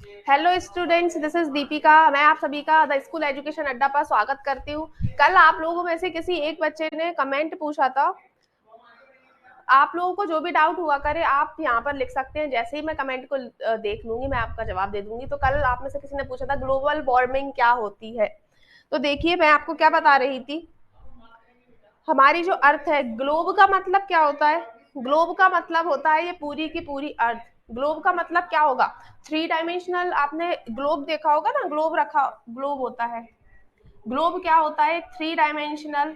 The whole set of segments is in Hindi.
Hello students, this is Deepika. मैं आप सभी का द स्कूल एजुकेशन अड्डा पर स्वागत करती हूँ। कल आप लोगों में से किसी एक बच्चे ने कमेंट पूछा था। आप लोगों को जो भी डाउट हुआ करे आप यहाँ पर लिख सकते हैं। जैसे ही मैं कमेंट को देख लूंगी मैं आपका जवाब दे दूंगी। तो कल आप में से किसी ने पूछा था ग्लोबल वार्मिंग क्या होती है। तो देखिए मैं आपको क्या बता रही थी। हमारी जो अर्थ है, ग्लोब का मतलब क्या होता है? ग्लोब का मतलब होता है ये पूरी की पूरी अर्थ। ग्लोब का मतलब क्या होगा? Three dimensional. आपने ग्लोब देखा होगा ना, ग्लोब रखा ग्लोब होता है। ग्लोब क्या होता है? थ्री डायमेंशनल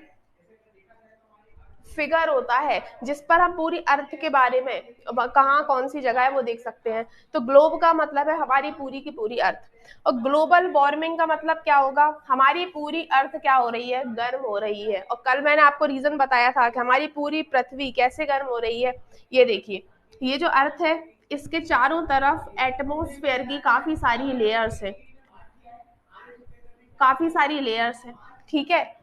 फिगर होता है जिस पर हम पूरी अर्थ के बारे में कहाँ कौन सी जगह है वो देख सकते हैं। तो ग्लोब का मतलब है हमारी पूरी की पूरी अर्थ। और ग्लोबल वार्मिंग का मतलब क्या होगा? हमारी पूरी अर्थ क्या हो रही है? गर्म हो रही है। और कल मैंने आपको रीजन बताया था कि हमारी पूरी पृथ्वी कैसे गर्म हो रही है। ये देखिए, ये जो अर्थ है इसके चारों तरफ एटमोस्फेयर की काफी सारी लेयर्स है, काफी सारी लेयर्स है। ठीक है।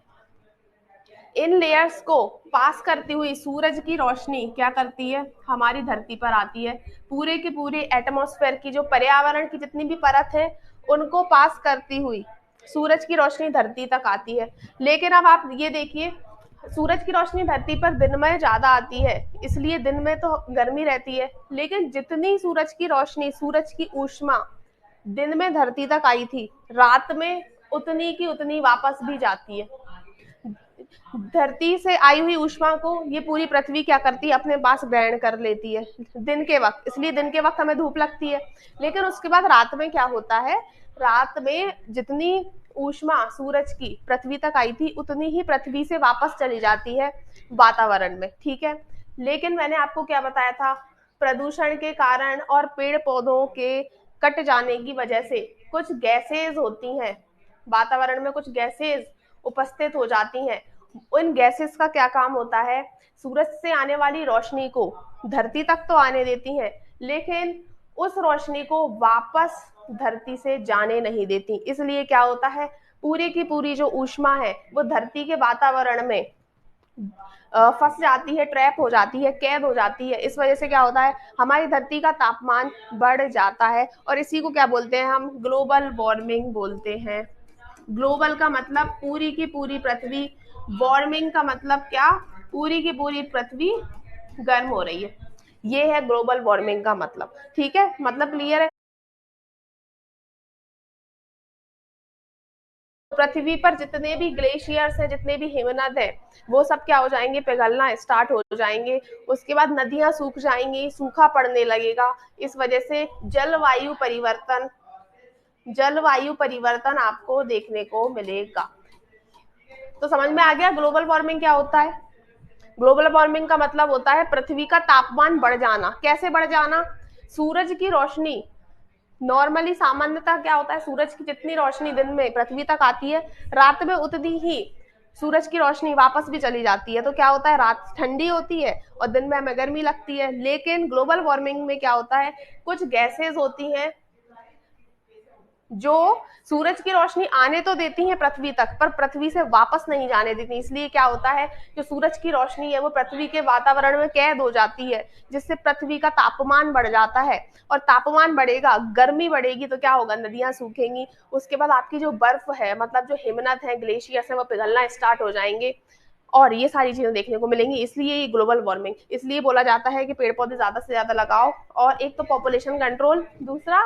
इन लेयर्स को पास करती हुई सूरज की रोशनी क्या करती है? हमारी धरती पर आती है। पूरे के पूरे एटमॉस्फेयर की जो पर्यावरण की जितनी भी परत है उनको पास करती हुई सूरज की रोशनी धरती तक आती है। लेकिन अब आप ये देखिए, सूरज की रोशनी धरती पर दिन में ज्यादा आती है, इसलिए दिन में तो गर्मी रहती है। लेकिन जितनी सूरज की रोशनी, सूरज की ऊष्मा दिन में धरती तक आई थी, रात में उतनी की उतनी वापस भी जाती है। धरती से आई हुई ऊष्मा को ये पूरी पृथ्वी क्या करती है? अपने पास ग्रहण कर लेती है दिन के वक्त। इसलिए दिन के वक्त हमें धूप लगती है। लेकिन उसके बाद रात में क्या होता है? रात में जितनी ऊष्मा सूरज की पृथ्वी तक आई थी उतनी ही पृथ्वी से वापस चली जाती है वातावरण में। ठीक है। लेकिन मैंने आपको क्या बताया था? प्रदूषण के कारण और पेड़ पौधों के कट जाने की वजह से कुछ गैसेज होती हैं, वातावरण में कुछ गैसेज उपस्थित हो जाती हैं। उन गैसेस का क्या काम होता है? सूरज से आने वाली रोशनी को धरती तक तो आने देती हैं, लेकिन उस रोशनी को वापस धरती से जाने नहीं देती। इसलिए क्या होता है? पूरी की पूरी जो ऊष्मा है वो धरती के वातावरण में फंस जाती है, ट्रैप हो जाती है, कैद हो जाती है। इस वजह से क्या होता है? हमारी धरती का तापमान बढ़ जाता है और इसी को क्या बोलते हैं? हम ग्लोबल वार्मिंग बोलते हैं। ग्लोबल का मतलब पूरी की पूरी पृथ्वी, वार्मिंग का मतलब क्या? पूरी की पूरी पृथ्वी गर्म हो रही है। ये है ग्लोबल वार्मिंग का मतलब। ठीक है, मतलब क्लियर है? पृथ्वी पर जितने भी ग्लेशियर्स हैं, जितने भी हिमनद है, वो सब क्या हो जाएंगे? पिघलना स्टार्ट हो जाएंगे। उसके बाद नदियां सूख जाएंगी, सूखा पड़ने लगेगा। इस वजह से जलवायु परिवर्तन आपको देखने को मिलेगा। तो समझ में आ गया ग्लोबल वार्मिंग क्या होता है? ग्लोबल वार्मिंग का मतलब होता है पृथ्वी का तापमान बढ़ जाना। कैसे बढ़ जाना? सूरज की रोशनी, नॉर्मली सामान्यतः क्या होता है? सूरज की जितनी रोशनी दिन में पृथ्वी तक आती है, रात में उतनी ही सूरज की रोशनी वापस भी चली जाती है। तो क्या होता है? रात ठंडी होती है और दिन में हमें गर्मी लगती है। लेकिन ग्लोबल वार्मिंग में क्या होता है? कुछ गैसेज होती हैं जो सूरज की रोशनी आने तो देती हैं पृथ्वी तक, पर पृथ्वी से वापस नहीं जाने देती। इसलिए क्या होता है? जो सूरज की रोशनी है वो पृथ्वी के वातावरण में कैद हो जाती है, जिससे पृथ्वी का तापमान बढ़ जाता है। और तापमान बढ़ेगा, गर्मी बढ़ेगी, तो क्या होगा? नदियां सूखेंगी। उसके बाद आपकी जो बर्फ है, मतलब जो हिमनद है, ग्लेशियर्स है, वो पिघलना स्टार्ट हो जाएंगे और ये सारी चीजें देखने को मिलेंगी। इसलिए ये ग्लोबल वार्मिंग, इसलिए बोला जाता है कि पेड़ पौधे ज्यादा से ज्यादा लगाओ। और एक तो पॉपुलेशन कंट्रोल, दूसरा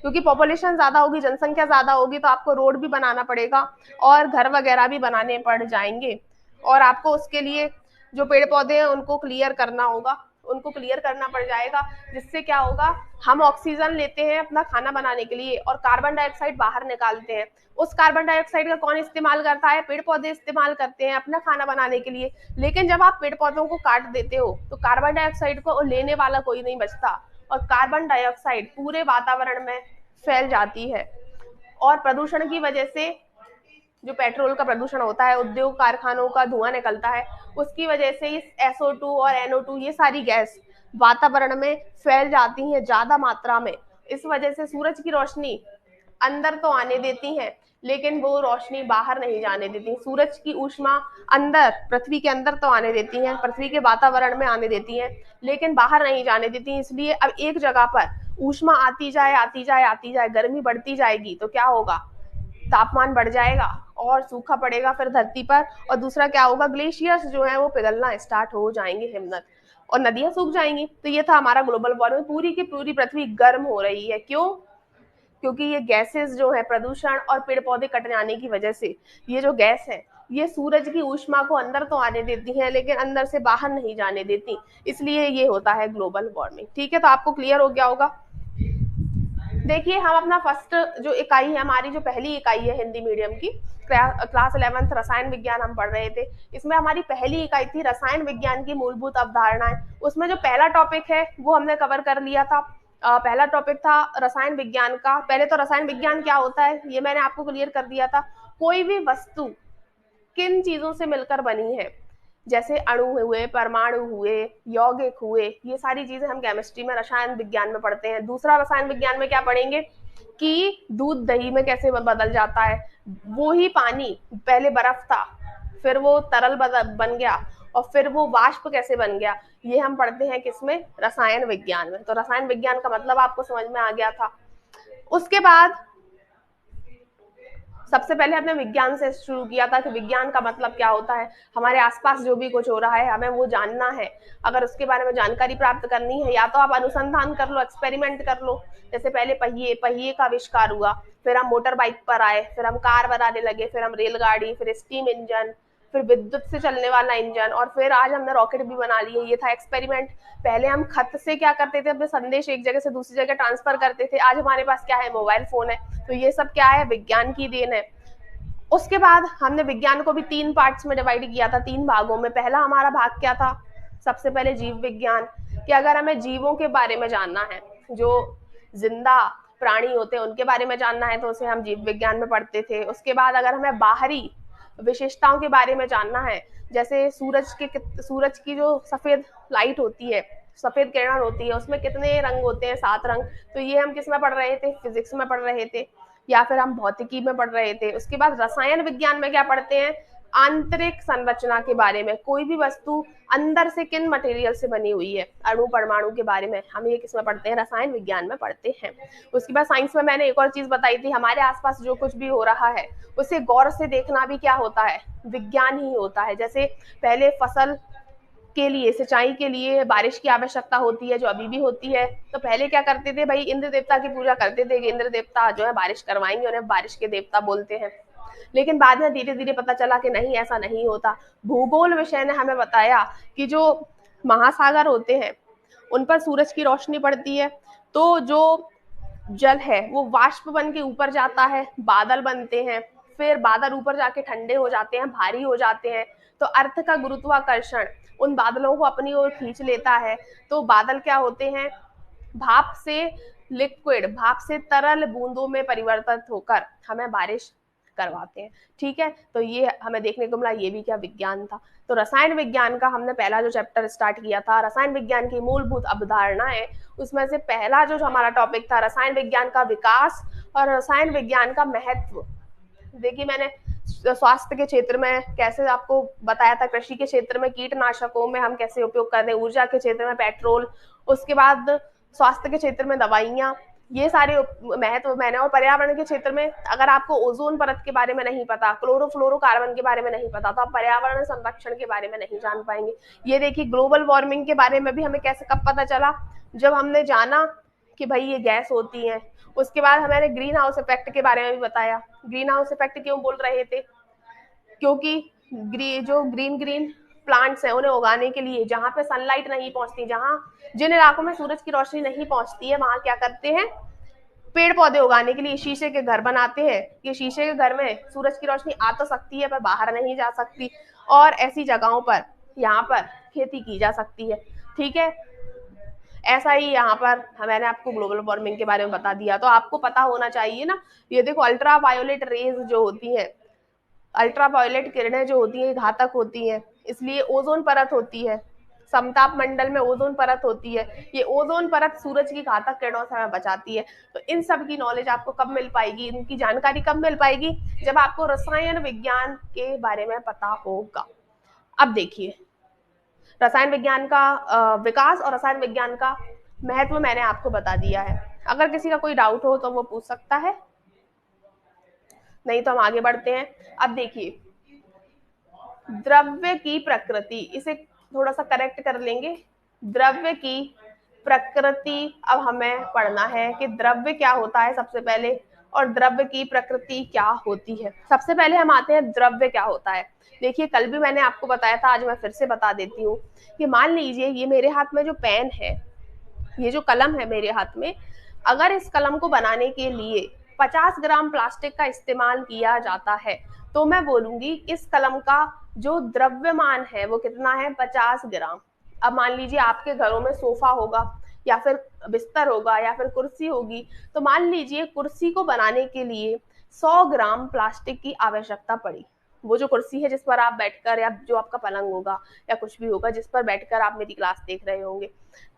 क्योंकि पॉपुलेशन ज्यादा होगी, जनसंख्या ज्यादा होगी, तो आपको रोड भी बनाना पड़ेगा और घर वगैरह भी बनाने पड़ जाएंगे। और आपको उसके लिए जो पेड़ पौधे हैं उनको क्लियर करना होगा, उनको क्लियर करना पड़ जाएगा। जिससे क्या होगा? हम ऑक्सीजन लेते हैं अपना खाना बनाने के लिए और कार्बन डाइऑक्साइड बाहर निकालते हैं। उस कार्बन डाइऑक्साइड का कौन इस्तेमाल करता है? पेड़ पौधे इस्तेमाल करते हैं अपना खाना बनाने के लिए। लेकिन जब आप पेड़ पौधों को काट देते हो तो कार्बन डाइऑक्साइड को लेने वाला कोई नहीं बचता और कार्बन डाइऑक्साइड पूरे वातावरण में फैल जाती है। और प्रदूषण की वजह से जो पेट्रोल का प्रदूषण होता है, उद्योग कारखानों का धुआं निकलता है, उसकी वजह से इस SO2 और NO2 ये सारी गैस वातावरण में फैल जाती हैं ज्यादा मात्रा में। इस वजह से सूरज की रोशनी अंदर तो आने देती हैं, लेकिन वो रोशनी बाहर नहीं जाने देती। सूरज की ऊष्मा अंदर, पृथ्वी के अंदर तो आने देती हैं, पृथ्वी के वातावरण में आने देती हैं, लेकिन बाहर नहीं जाने देती। इसलिए अब एक जगह पर ऊष्मा आती जाए आती जाए आती जाए, गर्मी बढ़ती जाएगी तो क्या होगा, तापमान बढ़ जाएगा और सूखा पड़ेगा फिर धरती पर। और दूसरा क्या होगा, ग्लेशियर्स जो है वो पिघलना स्टार्ट हो जाएंगे, हिमनद, और नदियां सूख जाएंगी। तो ये था हमारा ग्लोबल वार्मिंग। पूरी की पूरी पृथ्वी गर्म हो रही है, क्यों? क्योंकि ये गैसेस जो है प्रदूषण और पेड़ पौधे कट जाने की वजह से, ये जो गैस है ये सूरज की ऊष्मा को अंदर तो आने देती है लेकिन अंदर से बाहर नहीं जाने देती, इसलिए ये होता है ग्लोबल वार्मिंग। ठीक है, तो आपको क्लियर हो गया होगा। देखिए, हम अपना फर्स्ट जो इकाई है, हमारी जो पहली इकाई है हिंदी मीडियम की, क्लास 11th रसायन विज्ञान हम पढ़ रहे थे। इसमें हमारी पहली इकाई थी रसायन विज्ञान की मूलभूत अवधारणाएं। उसमें जो पहला टॉपिक है वो हमने कवर कर लिया था। पहला टॉपिक था रसायन विज्ञान का। पहले तो रसायन विज्ञान क्या होता है ये मैंने आपको क्लियर कर दिया था। कोई भी वस्तु किन चीजों से मिलकर बनी है, जैसे अणु हुए, परमाणु हुए, यौगिक हुए, ये सारी चीजें हम केमिस्ट्री में रसायन विज्ञान में पढ़ते हैं। दूसरा रसायन विज्ञान में क्या पढ़ेंगे कि दूध दही में कैसे बदल जाता है, वो ही पानी पहले बर्फ था, फिर वो तरल बन गया और फिर वो वाष्प कैसे बन गया, ये हम पढ़ते हैं किसमें, रसायन विज्ञान में। तो रसायन विज्ञान का मतलब आपको समझ में आ गया था। उसके बाद सबसे पहले हमने विज्ञान से शुरू किया था कि विज्ञान का मतलब क्या होता है, हमारे आसपास जो भी कुछ हो रहा है हमें वो जानना है। अगर उसके बारे में जानकारी प्राप्त करनी है, या तो आप अनुसंधान कर लो, एक्सपेरिमेंट कर लो। जैसे पहले पहिए का आविष्कार हुआ, फिर हम मोटर बाइक पर आए, फिर हम कार बनाने लगे, फिर हम रेलगाड़ी, फिर स्टीम इंजन, फिर विद्युत से चलने वाला इंजन, और फिर आज हमने रॉकेट भी बना लिए। ये था एक्सपेरिमेंट। पहले हम खत से क्या करते थे, अपने संदेश एक जगह से दूसरी जगह ट्रांसफर करते थे। आज हमारे पास क्या है, मोबाइल फोन है। तो ये सब क्या है, विज्ञान की देन है। उसके बाद हमने विज्ञान को भी 3 पार्ट्स में डिवाइड किया था, 3 भागों में। पहला हमारा भाग क्या था, सबसे पहले जीव विज्ञान, कि अगर हमें जीवों के बारे में जानना है, जो जिंदा प्राणी होते हैं उनके बारे में जानना है, तो उसे हम जीव विज्ञान में पढ़ते थे। उसके बाद अगर हमें बाहरी विशेषताओं के बारे में जानना है, जैसे सूरज की जो सफेद लाइट होती है, सफेद किरण होती है, उसमें कितने रंग होते हैं, 7 रंग, तो ये हम किस में पढ़ रहे थे, फिजिक्स में पढ़ रहे थे, या फिर हम भौतिकी में पढ़ रहे थे। उसके बाद रसायन विज्ञान में क्या पढ़ते हैं, आंतरिक संरचना के बारे में, कोई भी वस्तु अंदर से किन मटेरियल से बनी हुई है, अणु परमाणु के बारे में हम ये किसमें पढ़ते हैं, रसायन विज्ञान में पढ़ते हैं। उसके बाद साइंस में मैंने एक और चीज बताई थी, हमारे आसपास जो कुछ भी हो रहा है उसे गौर से देखना भी क्या होता है, विज्ञान ही होता है। जैसे पहले फसल के लिए, सिंचाई के लिए बारिश की आवश्यकता होती है, जो अभी भी होती है। तो पहले क्या करते थे भाई, इंद्र देवता की पूजा करते थे कि इंद्र देवता जो है बारिश करवाएंगे, उन्हें बारिश के देवता बोलते हैं। लेकिन बाद में धीरे धीरे पता चला कि नहीं, ऐसा नहीं होता। भूगोल विषय ने हमें बताया कि जो महासागर होते हैं उन पर सूरज की रोशनी पड़ती है, तो जो जल है वो वाष्प बन के ऊपर जाता है, बादल बनते हैं, फिर बादल ऊपर जाके ठंडे हो जाते हैं, भारी हो जाते हैं। तो अर्थ का गुरुत्वाकर्षण उन बादलों को अपनी ओर खींच लेता है। तो बादल क्या होते हैं, भाप से लिक्विड, भाप से तरल बूंदों में परिवर्तित होकर हमें बारिश करवाते हैं। ठीक है, तो ये हमें देखने को मिला, ये भी क्या विज्ञान था। तो रसायन विज्ञान का हमने पहला जो चैप्टर स्टार्ट किया था, रसायन विज्ञान की मूलभूत अवधारणाएं, उसमें से पहला जो हमारा टॉपिक था रसायन विज्ञान का विकास और रसायन विज्ञान का महत्व। देखिए, मैंने स्वास्थ्य के क्षेत्र में कैसे आपको बताया था, कृषि के क्षेत्र में कीटनाशकों में हम कैसे उपयोग करते हैं, ऊर्जा के क्षेत्र में पेट्रोल, उसके बाद स्वास्थ्य के क्षेत्र में दवाइयां, ये सारे महत्व मैंने। और पर्यावरण के क्षेत्र में अगर आपको ओजोन परत के बारे में नहीं पता, क्लोरोफ्लोरोकार्बन के बारे में नहीं पता, तो आप पर्यावरण संरक्षण के बारे में नहीं जान पाएंगे। ये देखिए, ग्लोबल वार्मिंग के बारे में भी हमें कैसे कब पता चला, जब हमने जाना कि भाई ये गैस होती है। उसके बाद हमारे ग्रीन हाउस इफेक्ट के बारे में भी बताया। ग्रीन हाउस इफेक्ट क्यों बोल रहे थे, क्योंकि जो ग्रीन प्लांट्स हैं उन्हें उगाने के लिए जहां पे सनलाइट नहीं पहुंचती, जहां जिन इलाकों में सूरज की रोशनी नहीं पहुंचती है, वहां क्या करते हैं, पेड़ पौधे उगाने के लिए शीशे के घर बनाते हैं। ये शीशे के घर में सूरज की रोशनी आ तो सकती है पर बाहर नहीं जा सकती, और ऐसी जगहों पर यहाँ पर खेती की जा सकती है। ठीक है, ऐसा ही यहाँ पर मैंने आपको ग्लोबल वार्मिंग के बारे में बता दिया। तो आपको पता होना चाहिए ना, ये देखो अल्ट्रा वायोलेट रेज जो होती है, अल्ट्रा वायोलेट किरणें जो होती हैं घातक होती हैं, इसलिए ओजोन परत होती है, समताप मंडल में ओजोन परत होती है। ये ओजोन परत सूरज की घातक किरणों से हमें बचाती है। तो इन सब की नॉलेज आपको कब मिल पाएगी, इनकी जानकारी कब मिल पाएगी, जब आपको रसायन विज्ञान के बारे में पता होगा। अब देखिए, रसायन विज्ञान का विकास और रसायन विज्ञान का महत्व मैंने आपको बता दिया है। अगर किसी का कोई डाउट हो तो वो पूछ सकता है, नहीं तो हम आगे बढ़ते हैं। अब देखिए, द्रव्य की प्रकृति, इसे थोड़ा सा करेक्ट कर लेंगे। द्रव्य की प्रकृति अब हमें पढ़ना है कि द्रव्य क्या होता है सबसे पहले, और द्रव्य की प्रकृति क्या होती है। सबसे पहले हम आते हैं द्रव्य क्या होता है। देखिए, कल भी मैंने आपको बताया था, आज मैं फिर से बता देती हूँ कि मान लीजिए ये मेरे हाथ में जो पेन है, ये जो कलम है मेरे हाथ में, अगर इस कलम को बनाने के लिए 50 ग्राम प्लास्टिक का इस्तेमाल किया जाता है, तो मैं बोलूंगी इस कलम का जो द्रव्यमान है वो कितना है, 50 ग्राम। अब मान लीजिए आपके घरों में सोफा होगा, या फिर बिस्तर होगा, या फिर कुर्सी होगी, तो मान लीजिए कुर्सी को बनाने के लिए 100 ग्राम प्लास्टिक की आवश्यकता पड़ी। वो जो कुर्सी है जिस पर आप बैठकर, या जो आपका पलंग होगा या कुछ भी होगा जिस पर बैठकर आप मेरी क्लास देख रहे होंगे,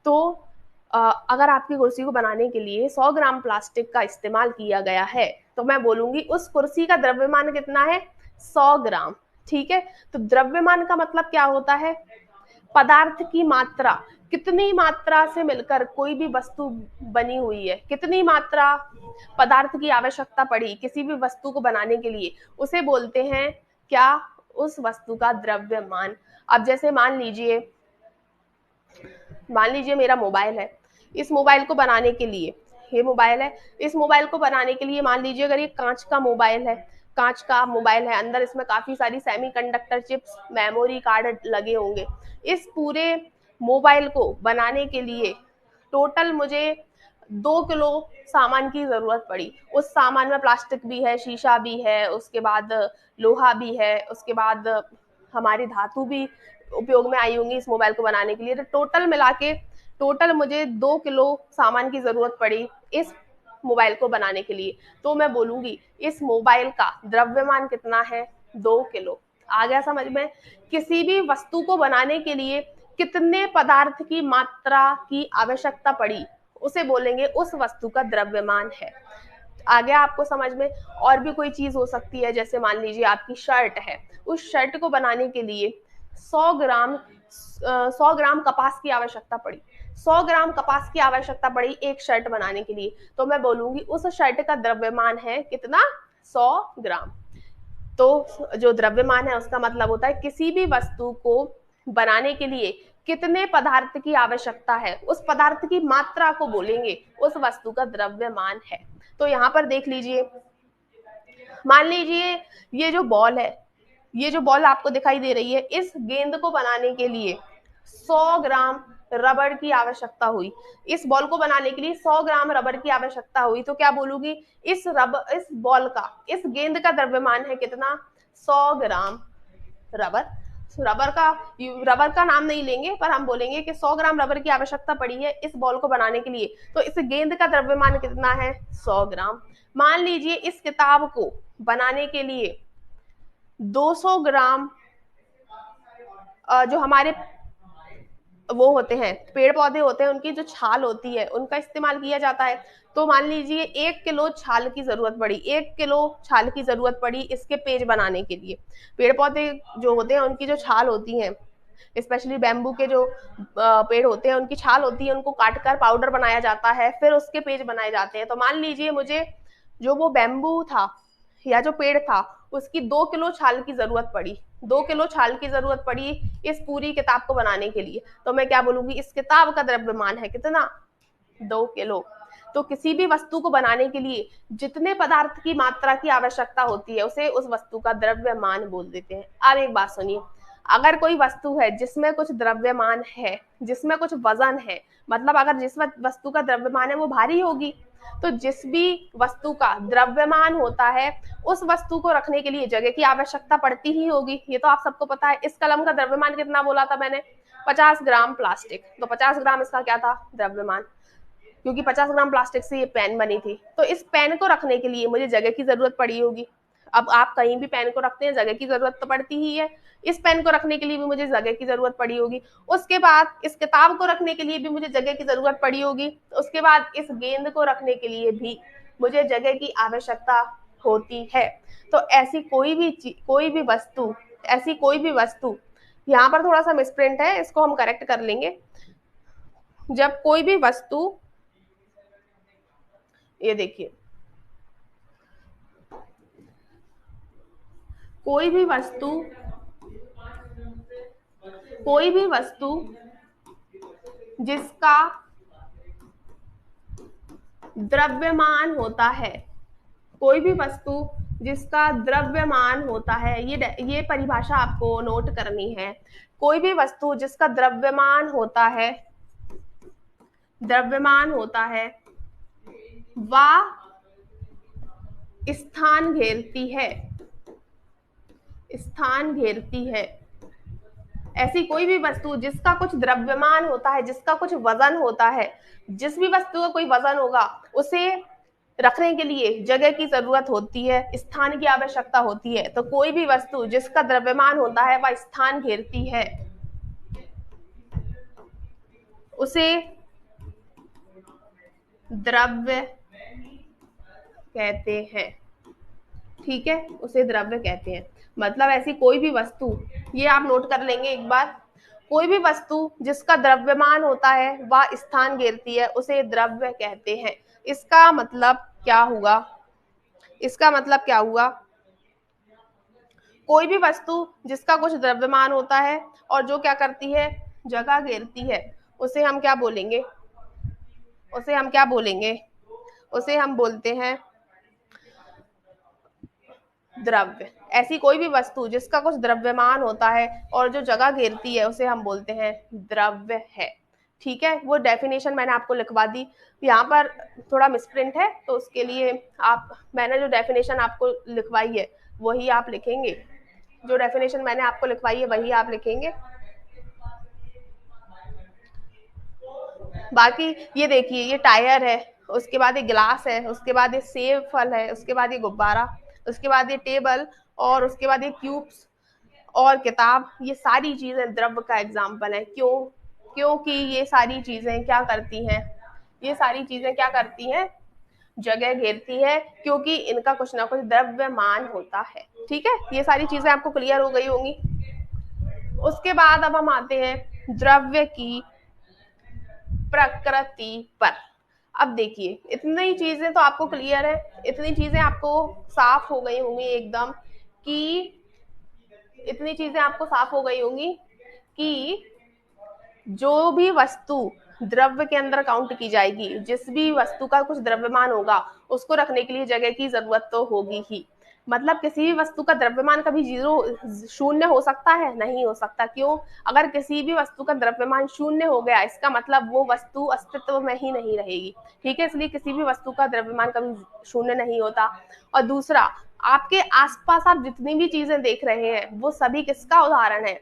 तो अगर आपकी कुर्सी को बनाने के लिए 100 ग्राम प्लास्टिक का इस्तेमाल किया गया है, तो मैं बोलूंगी उस कुर्सी का द्रव्यमान कितना है, 100 ग्राम। ठीक है, तो द्रव्यमान का मतलब क्या होता है, पदार्थ की मात्रा, कितनी मात्रा से मिलकर कोई भी वस्तु बनी हुई है, कितनी मात्रा पदार्थ की आवश्यकता पड़ी किसी भी वस्तु को बनाने के लिए, उसे बोलते हैं क्या, उस वस्तु का द्रव्यमान। अब जैसे मान लीजिए मेरा मोबाइल है, इस मोबाइल को बनाने के लिए, ये मोबाइल है, इस मोबाइल को बनाने के लिए मान लीजिए अगर ये कांच का मोबाइल है, कांच का मोबाइल है, अंदर इसमें काफी सारी सेमीकंडक्टर चिप्स, मेमोरी कार्ड लगे होंगे। इस पूरे मोबाइल को बनाने के लिए टोटल मुझे 2 किलो सामान की जरूरत पड़ी। उस सामान में प्लास्टिक भी है, शीशा भी है, उसके बाद लोहा भी है, उसके बाद हमारी धातु भी उपयोग में आई होंगी इस मोबाइल को बनाने के लिए। तो टोटल मिला के टोटल मुझे 2 किलो सामान की जरूरत पड़ी इस मोबाइल को बनाने के लिए। तो मैं बोलूंगी इस मोबाइल का द्रव्यमान कितना है, 2 किलो। आ गया समझ में। किसी भी वस्तु को बनाने के लिए कितने पदार्थ की मात्रा की आवश्यकता पड़ी, उसे बोलेंगे उस वस्तु का द्रव्यमान है। आ गया आपको समझ में। और भी कोई चीज हो सकती है, जैसे मान लीजिए आपकी शर्ट है, उस शर्ट को बनाने के लिए 100 ग्राम कपास की आवश्यकता पड़ी, 100 ग्राम कपास की आवश्यकता पड़ी एक शर्ट बनाने के लिए, तो मैं बोलूंगी उस शर्ट का द्रव्यमान है कितना, 100 ग्राम। तो जो द्रव्यमान है उसका मतलब होता है किसी भी वस्तु को बनाने के लिए कितने पदार्थ की आवश्यकता है, उस पदार्थ की मात्रा को बोलेंगे उस वस्तु का द्रव्यमान है। तो यहाँ पर देख लीजिए, मान लीजिए ये जो बॉल है, ये जो बॉल आपको दिखाई दे रही है, इस गेंद को बनाने के लिए 100 ग्राम रबड़ की आवश्यकता हुई। इस बॉल को बनाने के लिए 100 ग्राम रबड़ की आवश्यकता हुई, तो क्या बोलूंगी इस बॉल का, इस गेंद का द्रव्यमान है कितना, 100 ग्राम रबर। रबर का नाम नहीं लेंगे, पर हम बोलेंगे कि 100 ग्राम रबर की आवश्यकता पड़ी है इस बॉल को बनाने के लिए, तो इस गेंद का द्रव्यमान कितना है, 100 ग्राम। मान लीजिए इस किताब को बनाने के लिए 200 ग्राम जो हमारे वो होते हैं, पेड़ पौधे होते हैं, उनकी जो छाल होती है उनका इस्तेमाल किया जाता है, तो मान लीजिए 1 किलो छाल की जरूरत पड़ी, 1 किलो छाल की जरूरत पड़ी इसके पेज बनाने के लिए। पेड़ पौधे जो होते हैं उनकी जो छाल होती है, स्पेशली बैम्बू के जो पेड़ होते हैं उनकी छाल होती है, उनको काटकर पाउडर बनाया जाता है, फिर उसके पेज बनाए जाते हैं। तो मान लीजिए मुझे जो वो बैम्बू था या जो पेड़ था उसकी 2 किलो छाल की जरूरत पड़ी, 2 किलो छाल की जरूरत पड़ी इस पूरी किताब को बनाने के लिए, तो मैं क्या बोलूंगी इस किताब का द्रव्यमान है कितना, 2 किलो। तो किसी भी वस्तु को बनाने के लिए जितने पदार्थ की मात्रा की आवश्यकता होती है उसे उस वस्तु का द्रव्यमान बोल देते हैं। अब एक बात सुनिए, अगर कोई वस्तु है जिसमें कुछ द्रव्यमान है, जिसमें कुछ वजन है, मतलब अगर जिस वस्तु का द्रव्यमान है वो भारी होगी, तो जिस भी वस्तु का द्रव्यमान होता है उस वस्तु को रखने के लिए जगह की आवश्यकता पड़ती ही होगी, ये तो आप सबको पता है। इस कलम का द्रव्यमान कितना बोला था मैंने, 50 ग्राम प्लास्टिक, तो 50 ग्राम इसका क्या था, द्रव्यमान, क्योंकि 50 ग्राम प्लास्टिक से ये पेन बनी थी। तो इस पेन को रखने के लिए मुझे जगह की जरूरत पड़ी होगी। अब आप कहीं भी पेन को रखते हैं जगह की जरूरत तो पड़ती ही है, इस पेन को रखने के लिए भी मुझे जगह की जरूरत पड़ी होगी। उसके बाद इस किताब को रखने के लिए भी मुझे जगह की जरूरत पड़ी होगी। उसके बाद इस गेंद को रखने के लिए भी मुझे जगह की आवश्यकता होती है। तो ऐसी कोई भी वस्तु, यहाँ पर थोड़ा सा मिसप्रिंट है, इसको हम करेक्ट कर लेंगे। जब कोई भी वस्तु ये देखिए, कोई भी वस्तु जिसका द्रव्यमान होता है, कोई भी वस्तु जिसका द्रव्यमान होता है, ये परिभाषा आपको नोट करनी है। कोई भी वस्तु जिसका द्रव्यमान होता है वह स्थान घेरती है। ऐसी कोई भी वस्तु जिसका कुछ द्रव्यमान होता है, जिसका कुछ वजन होता है, जिस भी वस्तु का कोई वजन होगा उसे रखने के लिए जगह की जरूरत होती है, स्थान की आवश्यकता होती है। तो कोई भी वस्तु जिसका द्रव्यमान होता है वह स्थान घेरती है, उसे द्रव्य कहते हैं। ठीक है, उसे द्रव्य कहते हैं। मतलब ऐसी कोई भी वस्तु, ये आप नोट कर लेंगे एक बार, कोई भी वस्तु जिसका द्रव्यमान होता है वह स्थान घेरती है, उसे द्रव्य कहते हैं। इसका मतलब क्या हुआ? कोई भी वस्तु जिसका कुछ द्रव्यमान होता है और जो क्या करती है, जगह घेरती है, उसे हम क्या बोलेंगे? उसे हम बोलते हैं द्रव्य। ऐसी कोई भी वस्तु जिसका कुछ द्रव्यमान होता है और जो जगह घेरती है उसे हम बोलते हैं द्रव्य है। ठीक है, वो डेफिनेशन मैंने आपको लिखवा दी। यहाँ पर थोड़ा मिसप्रिंट है तो उसके लिए मैंने जो डेफिनेशन आपको लिखवाई है वही आप लिखेंगे, जो डेफिनेशन मैंने आपको लिखवाई है वही आप लिखेंगे। बाकी ये देखिए, ये टायर है, उसके बाद ये गिलास है, उसके बाद ये सेब फल है, उसके बाद ये गुब्बारा, उसके बाद ये टेबल, और उसके बाद ये क्यूब्स और किताब। ये सारी चीजें द्रव्य का एग्जाम्पल है। क्योंकि ये सारी चीजें क्या करती हैं? जगह घेरती है, क्योंकि इनका कुछ ना कुछ द्रव्यमान होता है। ठीक है, ये सारी चीजें आपको क्लियर हो गई होंगी। उसके बाद अब हम आते हैं द्रव्य की प्रकृति पर। अब देखिए, इतनी चीजें तो आपको क्लियर है, इतनी चीजें आपको साफ हो गई होंगी एकदम, कि जो भी वस्तु द्रव्य के अंदर काउंट की जाएगी, जिस भी वस्तु का कुछ द्रव्यमान होगा उसको रखने के लिए जगह की जरूरत तो होगी ही। मतलब किसी भी वस्तु का द्रव्यमान कभी शून्य हो सकता है? नहीं हो सकता। क्यों? अगर किसी भी वस्तु का द्रव्यमान शून्य हो गया, इसका मतलब वो वस्तु अस्तित्व में ही नहीं रहेगी। ठीक है, इसलिए किसी भी वस्तु का द्रव्यमान कभी शून्य नहीं होता। और दूसरा, आपके आसपास आप जितनी भी चीजें देख रहे हैं वो सभी किसका उदाहरण है?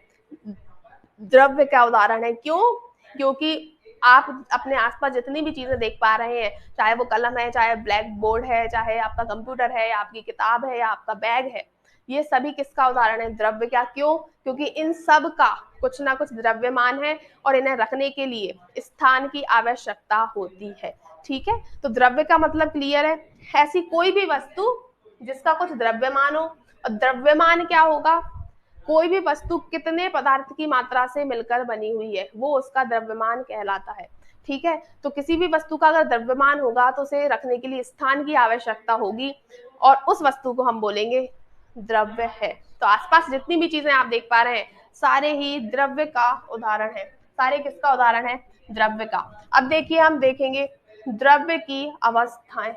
द्रव्य का उदाहरण है। क्यों? क्योंकि आप अपने आसपास जितनी भी चीजें देख पा रहे हैं, चाहे वो कलम है, चाहे ब्लैक बोर्ड है, चाहे आपका कंप्यूटर है, या आपकी किताब है, या आपका बैग है, ये सभी किसका उदाहरण है? द्रव्य का। क्यों? क्योंकि इन सब का कुछ ना कुछ द्रव्यमान है और इन्हें रखने के लिए स्थान की आवश्यकता होती है। ठीक है, तो द्रव्य का मतलब क्लियर है। ऐसी कोई भी वस्तु जिसका कुछ द्रव्यमान हो, और द्रव्यमान क्या होगा? कोई भी वस्तु कितने पदार्थ की मात्रा से मिलकर बनी हुई है, वो उसका द्रव्यमान कहलाता है। ठीक है, तो किसी भी वस्तु का अगर द्रव्यमान होगा तो उसे रखने के लिए स्थान की आवश्यकता होगी, और उस वस्तु को हम बोलेंगे द्रव्य है। तो आसपास जितनी भी चीजें आप देख पा रहे हैं सारे ही द्रव्य का उदाहरण है। सारे किसका उदाहरण है? द्रव्य का। अब देखिए, हम देखेंगे द्रव्य की अवस्थाएं।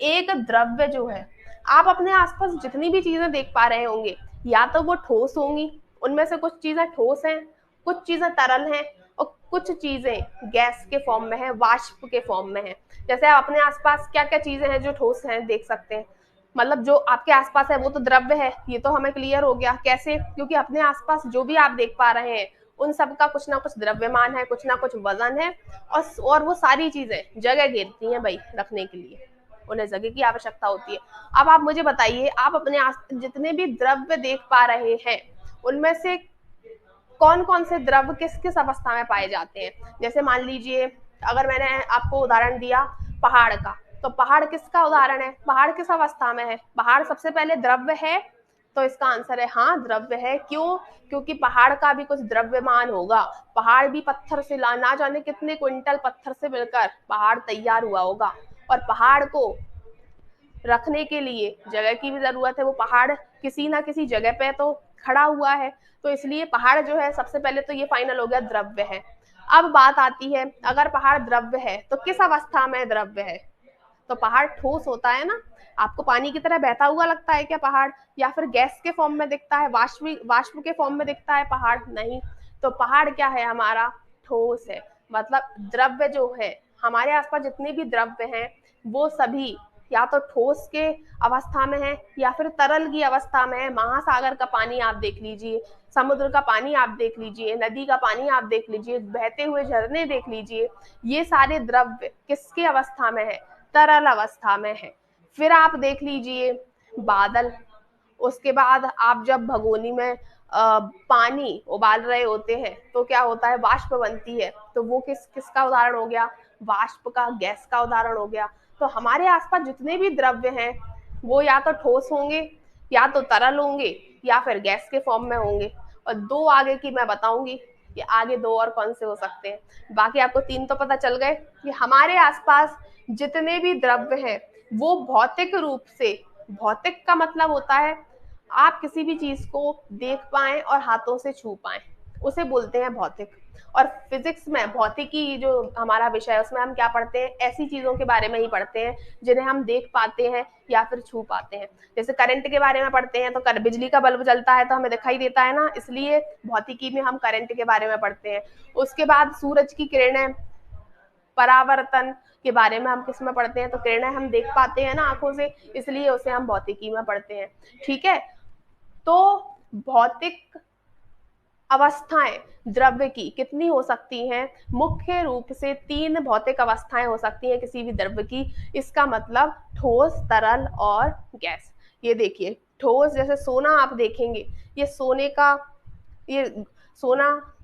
एक द्रव्य जो है, आप अपने आसपास जितनी भी चीजें देख पा रहे होंगे, या तो वो ठोस होंगी, उनमें से कुछ चीजें ठोस हैं, कुछ चीजें तरल हैं, और कुछ चीजें गैस के फॉर्म में है, वाष्प के फॉर्म में है। जैसे आप अपने आसपास क्या क्या चीजें हैं जो ठोस हैं, देख सकते हैं। मतलब जो आपके आसपास है वो तो द्रव्य है, ये तो हमें क्लियर हो गया। कैसे? क्योंकि अपने आसपास जो भी आप देख पा रहे हैं उन सब का कुछ ना कुछ द्रव्यमान है, कुछ ना कुछ वजन है, और वो सारी चीजें जगह घेरती हैं भाई रखने के लिए, उन्हें जगह की आवश्यकता होती है। अब आप मुझे बताइए, आप अपने जितने भी द्रव्य देख पा रहे हैं उनमें से कौन कौन से द्रव्य किस किस अवस्था में पाए जाते हैं? जैसे मान लीजिए, अगर मैंने आपको उदाहरण दिया पहाड़ का, तो पहाड़ किसका उदाहरण है? पहाड़ किस अवस्था में है? पहाड़ सबसे पहले द्रव्य है, तो इसका आंसर है हाँ, द्रव्य है। क्यों? क्योंकि पहाड़ का भी कुछ द्रव्यमान होगा। पहाड़ भी पत्थर से ना जाने कितने क्विंटल पत्थर से मिलकर पहाड़ तैयार हुआ होगा। और पहाड़ को रखने के लिए जगह की भी जरूरत है। वो पहाड़ किसी ना किसी जगह पे तो खड़ा हुआ है, तो इसलिए पहाड़ जो है सबसे पहले तो ये फाइनल हो गया द्रव्य है। अब बात आती है, अगर पहाड़ द्रव्य है तो किस अवस्था में द्रव्य है? तो पहाड़ ठोस होता है ना। आपको पानी की तरह बहता हुआ लगता है क्या पहाड़? या फिर गैस के फॉर्म में दिखता है, वाष्प के फॉर्म में दिखता है पहाड़? नहीं। तो पहाड़ क्या है हमारा? ठोस है। मतलब द्रव्य जो है, हमारे आसपास जितने भी द्रव्य हैं वो सभी या तो ठोस के अवस्था में है या फिर तरल की अवस्था में है। महासागर का पानी आप देख लीजिए, समुद्र का पानी आप देख लीजिए, नदी का पानी आप देख लीजिए, बहते हुए झरने देख लीजिए, ये सारे द्रव्य किसकी अवस्था में है? तरल अवस्था में है। फिर आप देख लीजिए बादल। उसके बाद आप जब भगोनी में पानी उबाल रहे होते हैं तो क्या होता है? वाष्प बनती है। तो वो किसका उदाहरण हो गया? वाष्प का, गैस का उदाहरण हो गया। तो हमारे आसपास जितने भी द्रव्य हैं वो या तो ठोस होंगे, या तो तरल होंगे, या फिर गैस के फॉर्म में होंगे। और दो आगे की मैं बताऊंगी कि आगे दो और कौन से हो सकते हैं। बाकी आपको तीन तो पता चल गए कि हमारे आसपास जितने भी द्रव्य हैं वो भौतिक रूप से, भौतिक का मतलब होता है आप किसी भी चीज को देख पाएं और हाथों से छू पाएं, उसे बोलते हैं भौतिक। और फिजिक्स में भौतिकी जो हमारा विषय है उसमें हम क्या पढ़ते हैं? ऐसी चीजों के बारे में ही पढ़ते हैं जिन्हें हम देख पाते हैं या फिर छू पाते हैं। जैसे करंट के बारे में पढ़ते हैं तो बिजली का बल्ब जलता है तो हमें दिखाई देता है ना, इसलिए भौतिकी में हम करंट के बारे में पढ़ते हैं। उसके बाद सूरज की किरणें, परावर्तन के बारे में हम किस में पढ़ते हैं? तो किरणें हम देख पाते हैं ना आंखों से, इसलिए उसे हम भौतिकी में पढ़ते हैं। ठीक है, तो भौतिक अवस्थाएं द्रव्य की कितनी हो सकती हैं? मुख्य रूप से तीन भौतिक अवस्थाएं हो सकती हैं किसी भी द्रव्य की। इसका मतलब ठोस, तरल और गैस। ये देखिए ठोस, जैसे सोना आप देखेंगे, ये सोने का, ये सोना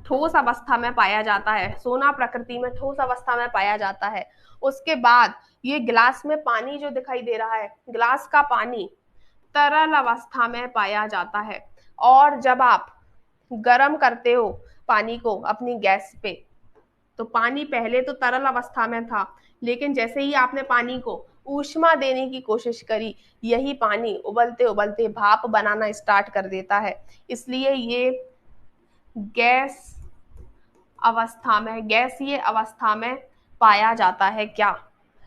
ठोस अवस्था में पाया जाता है। सोना प्रकृति में ठोस अवस्था में पाया जाता है। उसके बाद ये गिलास में पानी जो दिखाई दे रहा है, गिलास का पानी तरल अवस्था में पाया जाता है। और जब आप गर्म करते हो पानी को अपनी गैस पे, तो पानी पहले तो तरल अवस्था में था, लेकिन जैसे ही आपने पानी को ऊष्मा देने की कोशिश करी, यही पानी उबलते उबलते भाप बनाना स्टार्ट कर देता है। इसलिए ये गैस अवस्था में, गैसीय अवस्था में पाया जाता है। क्या?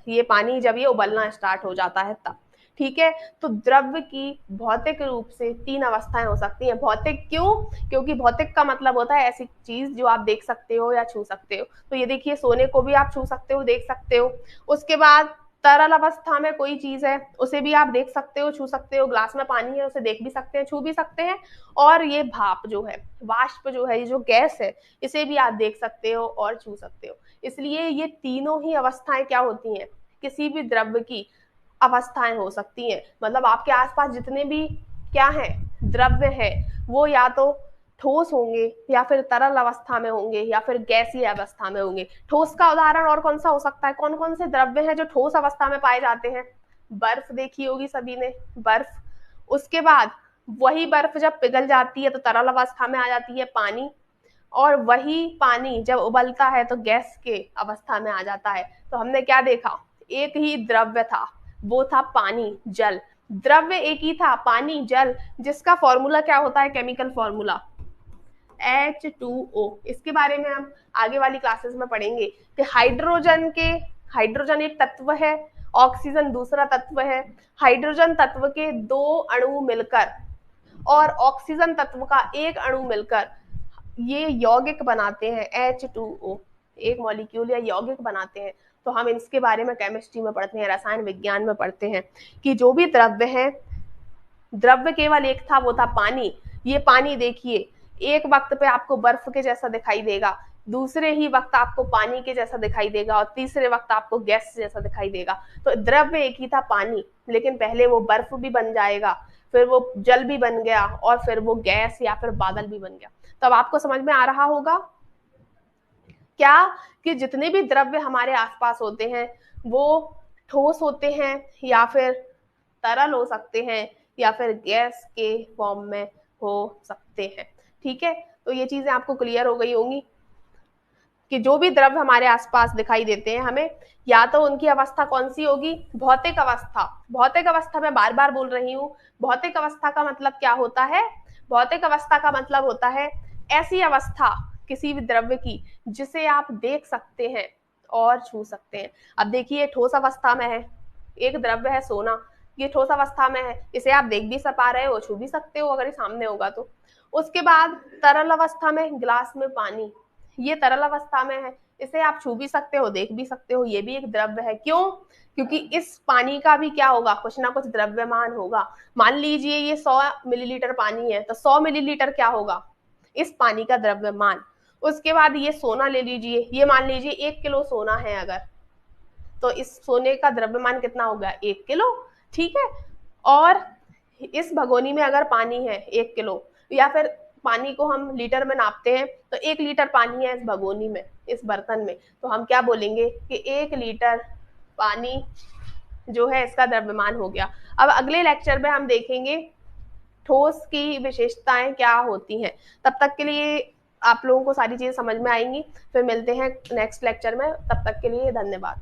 ये पानी जब ये उबलना स्टार्ट हो जाता है तब। ठीक है, तो द्रव्य की भौतिक रूप से तीन अवस्थाएं हो सकती हैं। भौतिक क्यों? क्योंकि भौतिक का मतलब होता है ऐसी चीज जो आप देख सकते हो या छू सकते हो। तो ये देखिए सोने को भी आप छू सकते हो, देख सकते हो। उसके बाद तरल अवस्था में कोई चीज है, उसे भी आप देख सकते हो, छू सकते हो। ग्लास में पानी है, उसे देख भी सकते हैं, छू भी सकते हैं। और ये भाप जो है, वाष्प जो है, ये जो गैस है, इसे भी आप देख सकते हो और छू सकते हो। इसलिए ये तीनों ही अवस्थाएं क्या होती हैं? किसी भी द्रव्य की अवस्थाएं हो सकती हैं। मतलब आपके आसपास जितने भी क्या है द्रव्य है, वो या तो ठोस होंगे या फिर तरल अवस्था में होंगे या फिर गैसीय अवस्था में होंगे। ठोस का उदाहरण और कौन सा हो सकता है? कौन कौन से द्रव्य हैं जो ठोस अवस्था में पाए जाते हैं? बर्फ देखी होगी सभी ने, बर्फ। उसके बाद वही बर्फ जब पिघल जाती है तो तरल अवस्था में आ जाती है पानी, और वही पानी जब उबलता है तो गैस के अवस्था में आ जाता है। तो हमने क्या देखा? एक ही द्रव्य था, वो था पानी, जल। द्रव्य एक ही था, पानी, जल, जिसका फॉर्मूला क्या होता है? Chemical formula H2O। इसके बारे में हम आगे वाली क्लासेस में पढ़ेंगे कि हाइड्रोजन एक तत्व है, ऑक्सीजन दूसरा तत्व है। हाइड्रोजन तत्व के दो अणु मिलकर और ऑक्सीजन तत्व का एक अणु मिलकर ये यौगिक बनाते हैं H2O, एक मॉलिक्यूल या यौगिक बनाते हैं। तो हम इसके बारे में केमिस्ट्री में पढ़ते हैं, रसायन विज्ञान में पढ़ते हैं कि जो भी द्रव्य है, द्रव्य केवल एक था, वो था पानी। ये पानी देखिए एक वक्त पे आपको बर्फ के जैसा दिखाई देगा, दूसरे ही वक्त आपको पानी के जैसा दिखाई देगा, और तीसरे वक्त आपको गैस जैसा दिखाई देगा। तो द्रव्य एक ही था, पानी, लेकिन पहले वो बर्फ भी बन जाएगा, फिर वो जल भी बन गया, और फिर वो गैस या फिर बादल भी बन गया। तो अब आपको समझ में आ रहा होगा क्या कि जितने भी द्रव्य हमारे आसपास होते हैं वो ठोस होते हैं या फिर तरल हो सकते हैं या फिर गैस के फॉर्म में हो सकते हैं। ठीक है, तो ये चीजें आपको क्लियर हो गई होंगी। कि जो भी द्रव्य हमारे आसपास दिखाई देते हैं हमें, या तो उनकी अवस्था कौन सी होगी, भौतिक अवस्था। भौतिक अवस्था मैं बार बार बोल रही हूँ, भौतिक अवस्था का मतलब क्या होता है, भौतिक अवस्था का मतलब होता है ऐसी अवस्था किसी भी द्रव्य की जिसे आप देख सकते हैं और छू सकते हैं। अब देखिए ठोस अवस्था में है, एक द्रव्य है सोना, ये ठोस अवस्था में है, इसे आप देख भी पा रहे हो, छू भी सकते हो अगर ये सामने होगा तो। उसके बाद तरल अवस्था में गिलास में पानी, ये तरल अवस्था में है, इसे आप छू भी सकते हो, देख भी सकते हो, ये भी एक द्रव्य है। क्यों? क्योंकि इस पानी का भी क्या होगा, कुछ ना कुछ द्रव्यमान होगा। मान लीजिए ये 100 मिलीलीटर पानी है, तो 100 मिलीलीटर क्या होगा, इस पानी का द्रव्यमान। उसके बाद ये सोना ले लीजिए, ये मान लीजिए 1 किलो सोना है अगर, तो इस सोने का द्रव्यमान कितना हो गया, 1 किलो। ठीक है। और इस भगोनी में अगर पानी है 1 किलो, या फिर पानी को हम लीटर में नापते हैं, तो 1 लीटर पानी है इस भगोनी में, इस बर्तन में, तो हम क्या बोलेंगे कि 1 लीटर पानी जो है इसका द्रव्यमान हो गया। अब अगले लेक्चर में हम देखेंगे ठोस की विशेषताएं क्या होती हैं। तब तक के लिए आप लोगों को सारी चीजें समझ में आएंगी। फिर मिलते हैं नेक्स्ट लेक्चर में, तब तक के लिए धन्यवाद।